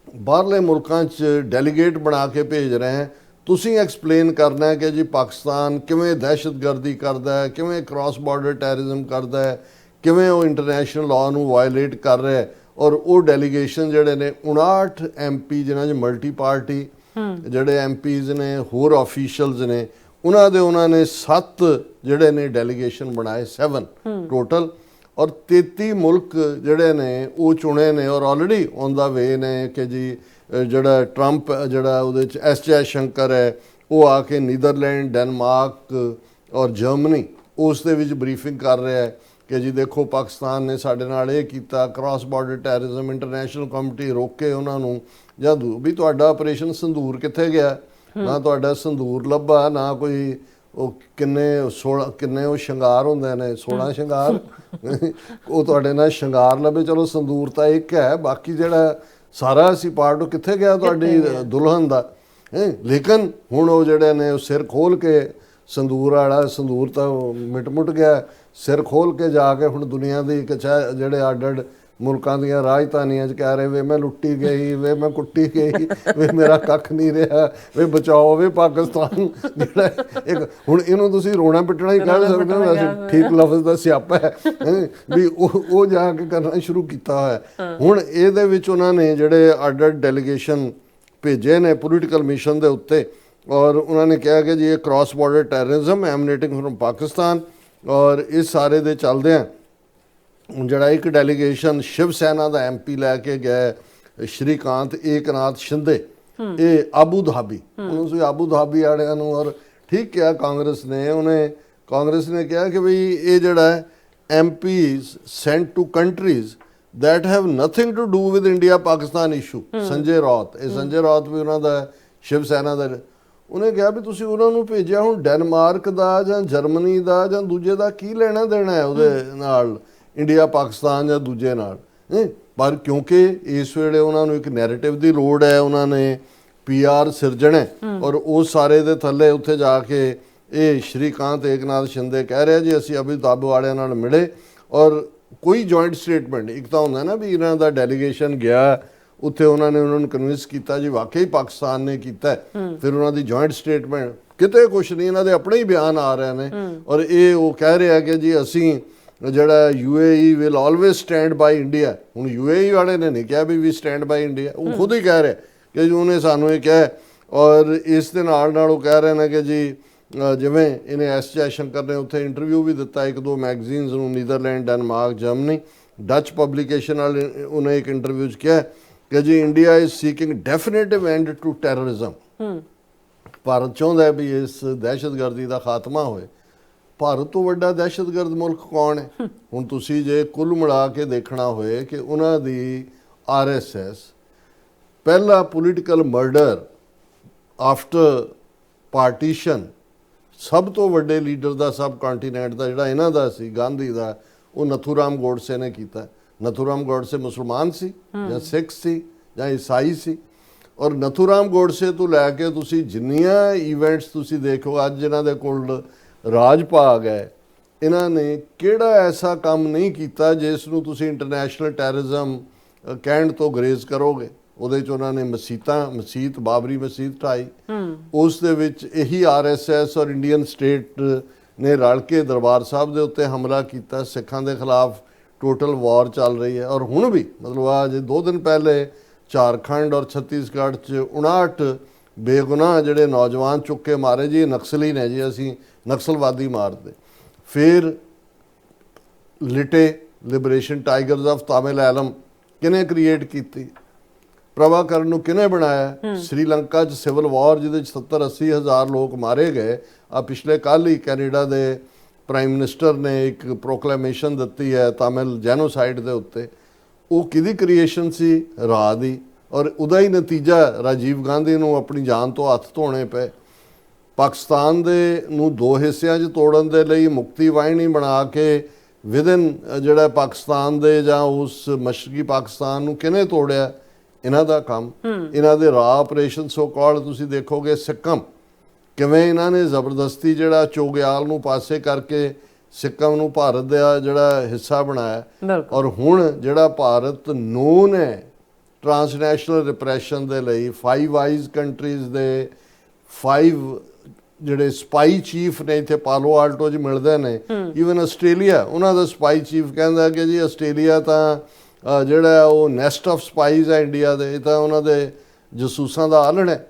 ਬਾਹਰਲੇ ਮੁਲਕਾਂ 'ਚ ਡੈਲੀਗੇਟ ਬਣਾ ਕੇ ਭੇਜ ਰਹੇ ਹਾਂ, ਤੁਸੀਂ ਐਕਸਪਲੇਨ ਕਰਨਾ ਹੈ ਕਿ ਜੀ ਪਾਕਿਸਤਾਨ ਕਿਵੇਂ ਦਹਿਸ਼ਤਗਰਦੀ ਕਰਦਾ ਹੈ, ਕਿਵੇਂ ਕ੍ਰਾਸ ਬਾਰਡਰ ਟੈਰਰਿਜ਼ਮ ਕਰਦਾ ਹੈ, ਕਿਵੇਂ ਉਹ ਇੰਟਰਨੈਸ਼ਨਲ ਲਾਅ ਨੂੰ ਵਾਇਲੇਟ ਕਰ ਰਿਹਾ ਹੈ। ਔਰ ਉਹ ਡੈਲੀਗੇਸ਼ਨ ਜਿਹੜੇ ਨੇ 59 ਐਮਪੀ ਜਿਨ੍ਹਾਂ 'ਚ ਮਲਟੀ ਪਾਰਟੀ ਜਿਹੜੇ ਐਮਪੀਜ਼ ਨੇ, ਹੋਰ ਆਫੀਸ਼ੀਅਲਸ ਨੇ, ਉਹਨਾਂ ਨੇ 7 ਜਿਹੜੇ ਨੇ ਡੈਲੀਗੇਸ਼ਨ ਬਣਾਏ, 7 ਟੋਟਲ। ਔਰ 33 ਮੁਲਕ ਜਿਹੜੇ ਨੇ ਉਹ ਚੁਣੇ ਨੇ ਔਰ ਆਲਰੇਡੀ ਔਨ ਦਾ ਵੇ ਨੇ ਕਿ ਜੀ ਜਿਹੜਾ ਟਰੰਪ ਜਿਹੜਾ ਉਹਦੇ 'ਚ ਐਸ ਜੈ ਸ਼ੰਕਰ ਹੈ ਉਹ ਆ ਕੇ ਨੀਦਰਲੈਂਡ, ਡੈਨਮਾਰਕ ਔਰ ਜਰਮਨੀ ਉਸ ਦੇ ਵਿੱਚ ਬਰੀਫਿੰਗ ਕਰ ਰਿਹਾ ਹੈ ਕਿ ਜੀ ਦੇਖੋ ਪਾਕਿਸਤਾਨ ਨੇ ਸਾਡੇ ਨਾਲ ਇਹ ਕੀਤਾ, cross border terrorism, international community ਰੋਕੇ ਉਹਨਾਂ ਨੂੰ। ਜਦ ਵੀ ਤੁਹਾਡਾ ਆਪਰੇਸ਼ਨ ਸੰਦੂਰ ਕਿੱਥੇ ਗਿਆ, ਨਾ ਤੁਹਾਡਾ ਸੰਦੂਰ ਲੱਭਾ, ਨਾ ਕੋਈ ਉਹ ਕਿੰਨੇ ਉਹ ਸ਼ਿੰਗਾਰ ਹੁੰਦੇ ਨੇ, 16 ਸ਼ਿੰਗਾਰ ਉਹ ਤੁਹਾਡੇ ਨਾਲ ਸ਼ਿੰਗਾਰ ਲੱਭੇ। ਚਲੋ ਸੰਦੂਰ ਤਾਂ ਇੱਕ ਹੈ, ਬਾਕੀ ਜਿਹੜਾ ਸਾਰਾ ਅਸੀਂ ਪਾਰਟ ਉਹ ਕਿੱਥੇ ਗਿਆ ਤੁਹਾਡੀ ਦੁਲਹਨ ਦਾ। ਲੇਕਿਨ ਹੁਣ ਉਹ ਜਿਹੜੇ ਨੇ ਉਹ ਸਿਰ ਖੋਲ ਕੇ ਸੰਦੂਰ ਵਾਲਾ, ਸੰਦੂਰ ਤਾਂ ਮਿਟ ਗਿਆ, ਸਿਰ ਖੋਲ ਕੇ ਜਾ ਕੇ ਹੁਣ ਦੁਨੀਆ ਦੀ ਜਿਹੜੇ ਅੱਡ ਮੁਲਕਾਂ ਦੀਆਂ ਰਾਜਧਾਨੀਆਂ 'ਚ ਕਹਿ ਰਹੇ ਵੇ ਮੈਂ ਲੁੱਟੀ ਗਈ, ਵੇ ਮੈਂ ਕੁੱਟੀ ਗਈ, ਵੇ ਮੇਰਾ ਕੱਖ ਨਹੀਂ ਰਿਹਾ, ਵੇ ਬਚਾਓ ਵੇ ਪਾਕਿਸਤਾਨ। ਜਿਹੜਾ ਇੱਕ ਹੁਣ ਇਹਨੂੰ ਤੁਸੀਂ ਰੋਣਾ ਪਿੱਟਣਾ ਹੀ ਕਹਿ ਸਕਦੇ ਹੋ, ਵੈਸੇ ਠੀਕ ਲਫ਼ਜ਼ ਦਾ ਸਿਆਪਾ ਹੈ ਵੀ ਉਹ ਜਾ ਕੇ ਕਰਨਾ ਸ਼ੁਰੂ ਕੀਤਾ ਹੋਇਆ। ਹੁਣ ਇਹਦੇ ਵਿੱਚ ਉਹਨਾਂ ਨੇ ਜਿਹੜੇ ਅੱਡ ਡੈਲੀਗੇਸ਼ਨ ਭੇਜੇ ਨੇ ਪੋਲੀਟੀਕਲ ਮਿਸ਼ਨ ਦੇ ਉੱਤੇ, ਔਰ ਉਹਨਾਂ ਨੇ ਕਿਹਾ ਕਿ ਜੀ ਇਹ cross border terrorism emanating from Pakistan. ਔਰ ਇਸ ਸਾਰੇ ਦੇ ਚੱਲਦਿਆਂ ਜਿਹੜਾ ਇੱਕ ਡੈਲੀਗੇਸ਼ਨ ਸ਼ਿਵ ਸੈਨਾ ਦਾ ਐਮਪੀ ਲੈ ਕੇ ਗਏ ਸ਼੍ਰੀਕਾਂਤ ਏਕਨਾਥ ਸ਼ਿੰਦੇ, ਇਹ ਆਬੂ ਧਾਬੀ, ਉਹਨੂੰ ਤੁਸੀਂ ਆਬੂ ਧਾਬੀ ਵਾਲਿਆਂ ਨੂੰ ਔਰ ਠੀਕ ਕਿਹਾ ਕਾਂਗਰਸ ਨੇ ਕਿਹਾ ਕਿ ਵੀ ਇਹ ਜਿਹੜਾ MPs sent to countries that have nothing to do with India Pakistan issue। Sanjay Raut, ਇਹ ਸੰਜੇ ਰੌਤ ਵੀ ਉਹਨਾਂ ਦਾ ਸ਼ਿਵ ਸੈਨਾ ਦਾ, ਉਹਨੇ ਕਿਹਾ ਵੀ ਤੁਸੀਂ ਉਹਨਾਂ ਨੂੰ ਭੇਜਿਆ, ਹੁਣ ਡੈਨਮਾਰਕ ਦਾ ਜਾਂ ਜਰਮਨੀ ਦਾ ਜਾਂ ਦੂਜੇ ਦਾ ਕੀ ਲੈਣਾ ਦੇਣਾ ਹੈ ਉਹਦੇ ਨਾਲ, ਇੰਡੀਆ ਪਾਕਿਸਤਾਨ ਜਾਂ ਦੂਜੇ ਨਾਲ। ਪਰ ਕਿਉਂਕਿ ਇਸ ਵੇਲੇ ਉਹਨਾਂ ਨੂੰ ਇੱਕ ਨੈਰੇਟਿਵ ਦੀ ਲੋੜ ਹੈ, ਉਹਨਾਂ ਨੇ PR ਸਿਰਜਣਾ, ਔਰ ਉਹ ਸਾਰੇ ਦੇ ਥੱਲੇ ਉੱਥੇ ਜਾ ਕੇ ਇਹ ਸ਼੍ਰੀਕਾਂਤ ਏਕਨਾਥ ਸ਼ਿੰਦੇ ਕਹਿ ਰਿਹਾ ਜੀ ਅਸੀਂ ਅਬੂ ਵਾਲਿਆਂ ਨਾਲ ਮਿਲੇ ਔਰ ਕੋਈ ਜੁਆਇੰਟ ਸਟੇਟਮੈਂਟ। ਇੱਕ ਤਾਂ ਹੁੰਦਾ ਨਾ ਵੀ ਇਹਨਾਂ ਦਾ ਡੈਲੀਗੇਸ਼ਨ ਗਿਆ ਉੱਥੇ, ਉਹਨਾਂ ਨੂੰ ਕਨਵਿੰਸ ਕੀਤਾ ਜੀ ਵਾਕਈ ਪਾਕਿਸਤਾਨ ਨੇ ਕੀਤਾ, ਫਿਰ ਉਹਨਾਂ ਦੀ ਜੁਆਇੰਟ ਸਟੇਟਮੈਂਟ ਕਿਤੇ ਕੁਛ ਨਹੀਂ, ਇਹਨਾਂ ਦੇ ਆਪਣੇ ਹੀ ਬਿਆਨ ਆ ਰਹੇ ਨੇ। ਔਰ ਇਹ ਉਹ ਕਹਿ ਰਿਹਾ ਕਿ ਜੀ ਅਸੀਂ ਜਿਹੜਾ UAE will always stand by India. ਹੁਣ UAE ਵਾਲੇ ਨੇ ਨਹੀਂ ਕਿਹਾ ਵੀ ਸਟੈਂਡ ਬਾਈ ਇੰਡੀਆ, ਉਹ ਖੁਦ ਹੀ ਕਹਿ ਰਿਹਾ ਕਿ ਜੀ ਉਹਨੇ ਸਾਨੂੰ ਇਹ ਕਿਹਾ। ਔਰ ਇਸ ਦੇ ਨਾਲ ਉਹ ਕਹਿ ਰਹੇ ਨੇ ਕਿ ਜੀ ਜਿਵੇਂ ਇਹਨੇ ਐਸ ਜੈ ਸ਼ੰਕਰ ਨੇ ਉੱਥੇ ਇੰਟਰਵਿਊ ਵੀ ਦਿੱਤਾ 1-2 ਮੈਗਜ਼ੀਨਸ ਨੂੰ, Netherlands, Denmark, Germany, Dutch publication ਨਾਲ ਉਹਨੇ ਇੱਕ ਇੰਟਰਵਿਊ 'ਚ ਕਿਹਾ ਕਿ ਜੀ India is seeking definitive end to terrorism. Bharat ਚਾਹੁੰਦਾ ਹੈ ਵੀ ਇਸ ਦਹਿਸ਼ਤਗਰਦੀ ਦਾ ਖਾਤਮਾ ਹੋਏ। ਭਾਰਤ ਤੋਂ ਵੱਡਾ ਦਹਿਸ਼ਤਗਰਦ ਮੁਲਕ ਕੌਣ ਹੈ? ਹੁਣ ਤੁਸੀਂ ਜੇ ਕੁੱਲ ਮਿਲਾ ਕੇ ਦੇਖਣਾ ਹੋਏ ਕਿ ਉਹਨਾਂ ਦੀ RSS ਪਹਿਲਾ ਪੋਲੀਟੀਕਲ ਮਰਡਰ ਆਫਟਰ ਪਾਰਟੀਸ਼ਨ, ਸਭ ਤੋਂ ਵੱਡੇ ਲੀਡਰ ਦਾ ਸਬ ਕੰਟੀਨੈਂਟ ਦਾ ਜਿਹੜਾ ਇਹਨਾਂ ਦਾ ਸੀ, ਗਾਂਧੀ ਦਾ, ਉਹ ਨਥੂਰਾਮ ਗੋਡਸੇ ਨੇ ਕੀਤਾ। ਨਥੂਰਾਮ ਗੋਡਸੇ ਮੁਸਲਮਾਨ ਸੀ ਜਾਂ ਸਿੱਖ ਸੀ ਜਾਂ ਈਸਾਈ ਸੀ। ਔਰ ਨਥੂਰਾਮ ਗੋਡਸੇ ਤੋਂ ਲੈ ਕੇ ਤੁਸੀਂ ਜਿੰਨੀਆਂ ਈਵੈਂਟਸ ਤੁਸੀਂ ਦੇਖੋ ਅੱਜ ਇਹਨਾਂ ਦੇ ਕੋਲ ਰਾਜ ਭਾਗ ਹੈ, ਇਹਨਾਂ ਨੇ ਕਿਹੜਾ ਐਸਾ ਕੰਮ ਨਹੀਂ ਕੀਤਾ ਜਿਸ ਨੂੰ ਤੁਸੀਂ ਇੰਟਰਨੈਸ਼ਨਲ ਟੈਰਰਿਜ਼ਮ ਕਹਿਣ ਤੋਂ ਗਰੇਜ਼ ਕਰੋਗੇ। ਉਹਦੇ 'ਚ ਉਹਨਾਂ ਨੇ ਮਸੀਤ ਬਾਬਰੀ ਮਸੀਤ ਢਾਈ, ਉਸ ਦੇ ਵਿੱਚ ਇਹੀ RSS ਔਰ ਇੰਡੀਅਨ ਸਟੇਟ ਨੇ ਰਲ ਕੇ ਦਰਬਾਰ ਸਾਹਿਬ ਦੇ ਉੱਤੇ ਹਮਲਾ ਕੀਤਾ, ਸਿੱਖਾਂ ਦੇ ਖਿਲਾਫ ਟੋਟਲ ਵਾਰ ਚੱਲ ਰਹੀ ਹੈ। ਔਰ ਹੁਣ ਵੀ ਮਤਲਬ ਅੱਜ 2 ਦਿਨ ਪਹਿਲੇ ਝਾਰਖੰਡ ਔਰ ਛੱਤੀਸਗੜ੍ਹ 'ਚ 59 ਬੇਗੁਨਾਹ ਜਿਹੜੇ ਨੌਜਵਾਨ ਚੁੱਕ ਕੇ ਮਾਰੇ ਜੀ, ਨਕਸਲੀ ਨੇ ਜੀ, ਅਸੀਂ ਨਕਸਲਵਾਦੀ ਮਾਰਦੇ। ਫਿਰ ਲਿਬਰੇਸ਼ਨ ਟਾਈਗਰਸ ਆਫ ਤਾਮਿਲਨਾਡੂ ਕਿਹਨੇ ਕ੍ਰੀਏਟ ਕੀਤੀ? ਪ੍ਰਭਾਕਰਨ ਨੂੰ ਕਿਹਨੇ ਬਣਾਇਆ? ਸ੍ਰੀਲੰਕਾ 'ਚ ਸਿਵਲ ਵਾਰ ਜਿਹਦੇ 'ਚ 70-80 ਹਜ਼ਾਰ ਲੋਕ ਮਾਰੇ ਗਏ। ਆ ਪਿਛਲੇ ਕੱਲ੍ਹ ਹੀ ਕੈਨੇਡਾ ਦੇ ਪ੍ਰਾਈਮ ਮਿਨਿਸਟਰ ਨੇ ਇੱਕ ਪ੍ਰੋਕਲੇਮੇਸ਼ਨ ਦਿੱਤੀ ਹੈ ਤਾਮਿਲ ਜੈਨੋਸਾਈਡ ਦੇ ਉੱਤੇ। ਉਹ ਕਿਹਦੀ ਕ੍ਰੀਏਸ਼ਨ ਸੀ? ਰਾਹ ਦੀ। ਔਰ ਉਹਦਾ ਹੀ ਨਤੀਜਾ ਰਾਜੀਵ ਗਾਂਧੀ ਨੂੰ ਆਪਣੀ ਜਾਨ ਤੋਂ ਹੱਥ ਧੋਣੇ ਪਏ। ਪਾਕਿਸਤਾਨ ਦੇ ਨੂੰ 2 ਹਿੱਸਿਆਂ 'ਚ ਤੋੜਨ ਦੇ ਲਈ ਮੁਕਤੀ ਵਾਹਿਨੀ ਬਣਾ ਕੇ ਵਿਦਨ ਜਿਹੜਾ ਪਾਕਿਸਤਾਨ ਦੇ ਜਾਂ ਉਸ ਮਸ਼ਰਕੀ ਪਾਕਿਸਤਾਨ ਨੂੰ ਕਿਹਨੇ ਤੋੜਿਆ, ਇਹਨਾਂ ਦਾ ਕੰਮ। ਇਹਨਾਂ ਦੇ ਰਾ ਆਪਰੇਸ਼ਨ ਸੋ ਕਾਲਡ ਤੁਸੀਂ ਦੇਖੋਗੇ ਸਿੱਕਮ, ਕਿਵੇਂ ਇਹਨਾਂ ਨੇ ਜ਼ਬਰਦਸਤੀ ਜਿਹੜਾ ਚੋਗਿਆਲ ਨੂੰ ਪਾਸੇ ਕਰਕੇ ਸਿੱਕਮ ਨੂੰ ਭਾਰਤ ਦਾ ਜਿਹੜਾ ਹਿੱਸਾ ਬਣਾਇਆ। ਬਿਲਕੁਲ। ਔਰ ਹੁਣ ਜਿਹੜਾ ਭਾਰਤ ਨੋਨ ਹੈ ਟ੍ਰਾਂਸਨੈਸ਼ਨਲ ਰਿਪਰੈਸ਼ਨ ਦੇ ਲਈ, 5 ਆਈਜ਼ ਕੰਟਰੀਜ਼ ਦੇ 5 ਜਿਹੜੇ ਸਪਾਈ ਚੀਫ ਨੇ ਇੱਥੇ ਪਾਲੋ ਆਲਟੋ 'ਚ ਮਿਲਦੇ ਨੇ। ਈਵਨ ਆਸਟ੍ਰੇਲੀਆ, ਉਹਨਾਂ ਦਾ ਸਪਾਈ ਚੀਫ ਕਹਿੰਦਾ ਕਿ ਜੀ ਆਸਟ੍ਰੇਲੀਆ ਤਾਂ ਜਿਹੜਾ ਉਹ ਨੈਸਟ ਆਫ ਸਪਾਈਜ਼ ਹੈ ਇੰਡੀਆ ਦੇ, ਇਹ ਤਾਂ ਉਹਨਾਂ ਦੇ ਜਸੂਸਾਂ ਦਾ ਆਲ੍ਹਣ ਹੈ।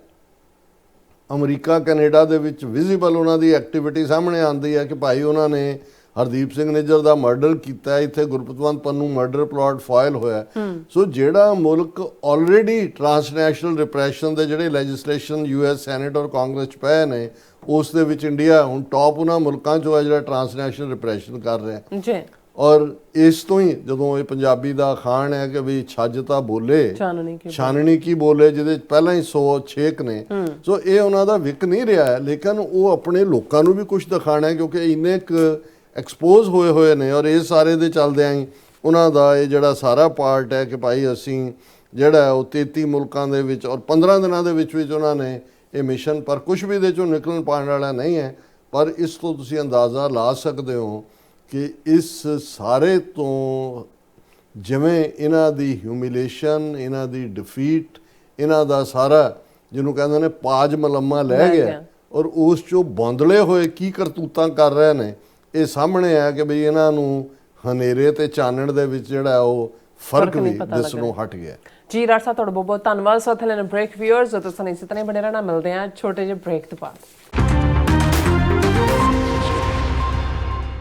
ਅਮਰੀਕਾ ਕੈਨੇਡਾ ਦੇ ਵਿੱਚ ਵਿਜ਼ੀਬਲ ਉਹਨਾਂ ਦੀ ਐਕਟੀਵਿਟੀ ਸਾਹਮਣੇ ਆਉਂਦੀ ਹੈ ਕਿ ਭਾਈ ਉਹਨਾਂ ਨੇ ਹਰਦੀਪ ਸਿੰਘ ਨਿੱਜਰ ਦਾ ਮਰਡਰ ਕੀਤਾ, ਇੱਥੇ Gurpatwant Pannu murder plot file ਹੋਇਆ। ਸੋ ਜਿਹੜਾ ਮੁਲਕ ਆਲਰੇਡੀ ਟ੍ਰਾਂਸਨੈਸ਼ਨਲ ਰਿਪਰੈਸ਼ਨ ਦੇ ਜਿਹੜੇ ਲੈਜਿਸਲੇਸ਼ਨ US ਸੈਨੇਟ ਔਰ ਕਾਂਗਰਸ 'ਚ ਪਏ ਨੇ, ਉਸ ਦੇ ਵਿੱਚ ਇੰਡੀਆ ਹੁਣ ਟੌਪ ਉਹਨਾਂ ਮੁਲਕਾਂ 'ਚੋਂ ਹੈ ਜਿਹੜਾ ਟ੍ਰਾਂਸਨੈਸ਼ਨਲ ਰਿਪਰੈਸ਼ਨ ਕਰ ਰਿਹਾ ਜੀ। ਔਰ ਇਸ ਤੋਂ ਹੀ ਜਦੋਂ ਇਹ ਪੰਜਾਬੀ ਦਾ ਅਖਾਣ ਹੈ ਕਿ ਵੀ ਛੱਜ ਤਾਂ ਬੋਲੇ ਛਾਨਣੀ ਕੀ ਬੋਲੇ, ਜਿਹਦੇ ਪਹਿਲਾਂ ਹੀ 100 ਛੇਕ ਨੇ। ਸੋ ਇਹ ਉਹਨਾਂ ਦਾ ਵਿਕ ਨਹੀਂ ਰਿਹਾ ਹੈ, ਲੇਕਿਨ ਉਹ ਆਪਣੇ ਲੋਕਾਂ ਨੂੰ ਵੀ ਕੁਝ ਦਿਖਾਣਾ ਹੈ ਕਿਉਂਕਿ ਇੰਨੇ ਕੁ ਐਕਸਪੋਜ਼ ਹੋਏ ਨੇ। ਔਰ ਇਹ ਸਾਰੇ ਦੇ ਚੱਲਦਿਆਂ ਹੀ ਉਹਨਾਂ ਦਾ ਇਹ ਜਿਹੜਾ ਸਾਰਾ ਪਾਰਟ ਹੈ ਕਿ ਭਾਈ ਅਸੀਂ ਜਿਹੜਾ ਉਹ 33 ਮੁਲਕਾਂ ਦੇ ਵਿੱਚ ਔਰ 15 ਦਿਨਾਂ ਦੇ ਵਿੱਚ ਉਹਨਾਂ ਨੇ ਇਹ ਮਿਸ਼ਨ, ਪਰ ਕੁਝ ਵੀ ਇਹਦੇ ਚੋਂ ਨਿਕਲਣ ਪਾਉਣ ਵਾਲਾ ਨਹੀਂ ਹੈ। ਪਰ ਇਸ ਤੋਂ ਤੁਸੀਂ ਅੰਦਾਜ਼ਾ ਲਾ ਸਕਦੇ ਹੋ ਕਿ ਇਸ ਸਾਰੇ ਤੋਂ ਜਿਵੇਂ ਇਹਨਾਂ ਦੀ ਹਿਊਮਿਲੇਸ਼ਨ, ਇਹਨਾਂ ਦੀ ਡਿਫੀਟ, ਇਹਨਾਂ ਦਾ ਸਾਰਾ ਜਿਹਨੂੰ ਕਹਿੰਦੇ ਨੇ ਪਾਜ ਮਲੰਮਾ ਲੈ ਗਿਆ, ਔਰ ਉਸ 'ਚੋਂ ਬੌਂਦਲੇ ਹੋਏ ਕੀ ਕਰਤੂਤਾਂ ਕਰ ਰਹੇ ਨੇ, ਇਹ ਸਾਹਮਣੇ ਆ ਕਿ ਬਈ ਇਹਨਾਂ ਨੂੰ ਹਨੇਰੇ ਤੇ ਚਾਨਣ ਦੇ ਵਿੱਚ ਜਿਹੜਾ ਉਹ ਫਰਕ ਵੀ ਦਿਸਣੋਂ ਹਟ ਗਿਆ। ਜੀ ਰਾਜ ਸਾਹਿਬ, ਤੁਹਾਡਾ ਬਹੁਤ ਬਹੁਤ ਧੰਨਵਾਦ। ਸੋ ਥਲੇ ਬ੍ਰੇਕ ਵਿਊਅਰਸ, ਤੁਸੀਂ ਇਸੇ ਤਰ੍ਹਾਂ ਬਣੇ ਰਹਿਣਾ। ਮਿਲਦੇ ਹਾਂ ਛੋਟੇ ਜਿਹੇ ਬ੍ਰੇਕ ਤੋਂ ਬਾਅਦ।